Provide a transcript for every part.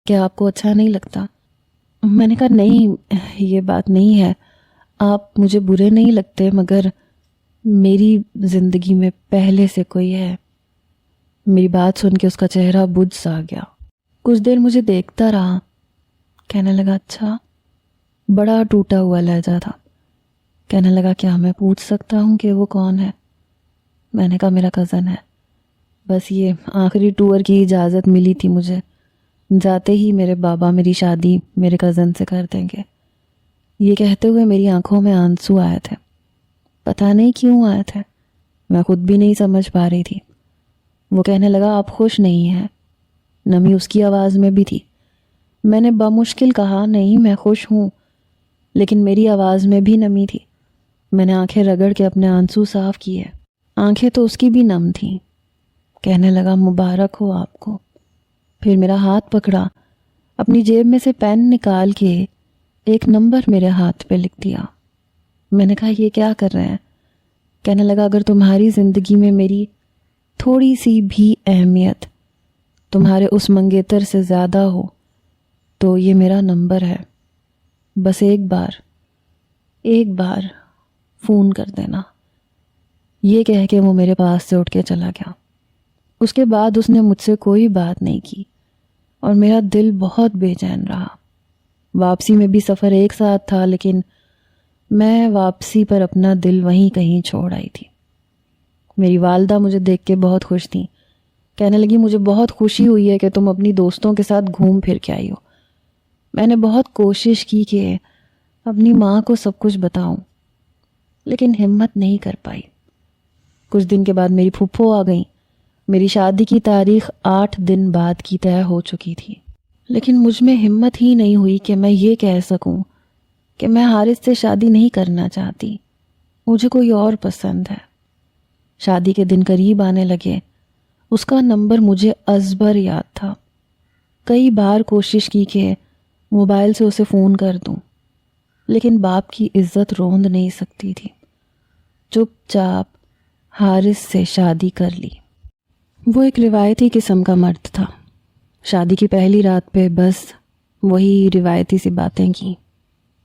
کیا آپ کو اچھا نہیں لگتا؟ میں نے کہا نہیں، یہ بات نہیں ہے، آپ مجھے برے نہیں لگتے، مگر میری زندگی میں پہلے سے کوئی ہے۔ میری بات سن کے اس کا چہرہ بجھ سا گیا، کچھ دیر مجھے دیکھتا رہا، کہنے لگا اچھا۔ بڑا ٹوٹا ہوا لہجہ تھا، کہنے لگا کیا میں پوچھ سکتا ہوں کہ وہ کون ہے؟ میں نے کہا میرا کزن ہے، بس یہ آخری ٹور کی اجازت ملی تھی مجھے، جاتے ہی میرے بابا میری شادی میرے کزن سے کر دیں گے۔ یہ کہتے ہوئے میری آنکھوں میں آنسو آئے تھے، پتہ نہیں کیوں آئے تھے، میں خود بھی نہیں سمجھ پا رہی تھی۔ وہ کہنے لگا آپ خوش نہیں ہیں؟ نمی اس کی آواز میں بھی تھی۔ میں نے بمشکل کہا نہیں میں خوش ہوں، لیکن میری آواز میں بھی نمی تھی۔ میں نے آنکھیں رگڑ کے اپنے آنسو صاف کیے، آنکھیں تو اس کی بھی نم تھیں۔ کہنے لگا مبارک ہو آپ کو۔ پھر میرا ہاتھ پکڑا، اپنی جیب میں سے پین نکال کے ایک نمبر میرے ہاتھ پہ لکھ دیا۔ میں نے کہا یہ کیا کر رہے ہیں؟ کہنے لگا اگر تمہاری زندگی میں میری تھوڑی سی بھی اہمیت تمہارے اس منگیتر سے زیادہ ہو تو یہ میرا نمبر ہے، بس ایک بار فون کر دینا۔ یہ کہہ کے وہ میرے پاس سے اٹھ کے چلا گیا۔ اس کے بعد اس نے مجھ سے کوئی بات نہیں کی اور میرا دل بہت بے چین رہا۔ واپسی میں بھی سفر ایک ساتھ تھا، لیکن میں واپسی پر اپنا دل وہیں کہیں چھوڑ آئی تھی۔ میری والدہ مجھے دیکھ کے بہت خوش تھیں، کہنے لگی مجھے بہت خوشی ہوئی ہے کہ تم اپنی دوستوں کے ساتھ گھوم پھر کے آئی ہو۔ میں نے بہت کوشش کی کہ اپنی ماں کو سب کچھ بتاؤں، لیکن ہمت نہیں کر پائی۔ کچھ دن کے بعد میری پھپھو آ گئیں۔ میری شادی کی تاریخ 8 دن بعد کی طے ہو چکی تھی، لیکن مجھ میں ہمت ہی نہیں ہوئی کہ میں یہ کہہ سکوں کہ میں حارث سے شادی نہیں کرنا چاہتی، مجھے کوئی اور پسند ہے۔ شادی کے دن قریب آنے لگے، اس کا نمبر مجھے ازبر یاد تھا۔ کئی بار کوشش کی کہ موبائل سے اسے فون کر دوں، لیکن باپ کی عزت روند نہیں سکتی تھی۔ چپ چاپ حارث سے شادی کر لی۔ وہ ایک روایتی قسم کا مرد تھا۔ شادی کی پہلی رات پہ بس وہی روایتی سی باتیں کی،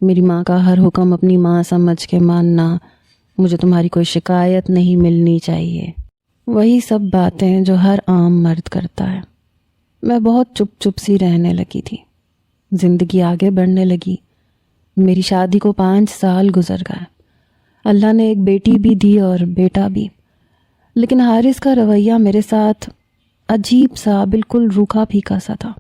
میری ماں کا ہر حکم اپنی ماں سمجھ کے ماننا، مجھے تمہاری کوئی شکایت نہیں ملنی چاہیے، وہی سب باتیں جو ہر عام مرد کرتا ہے۔ میں بہت چپ چپ سی رہنے لگی تھی۔ زندگی آگے بڑھنے لگی۔ میری شادی کو 5 سال گزر گئے۔ اللہ نے ایک بیٹی بھی دی اور بیٹا بھی، لیکن حارث کا رویہ میرے ساتھ عجیب سا، بالکل روکھا پھیکا سا تھا۔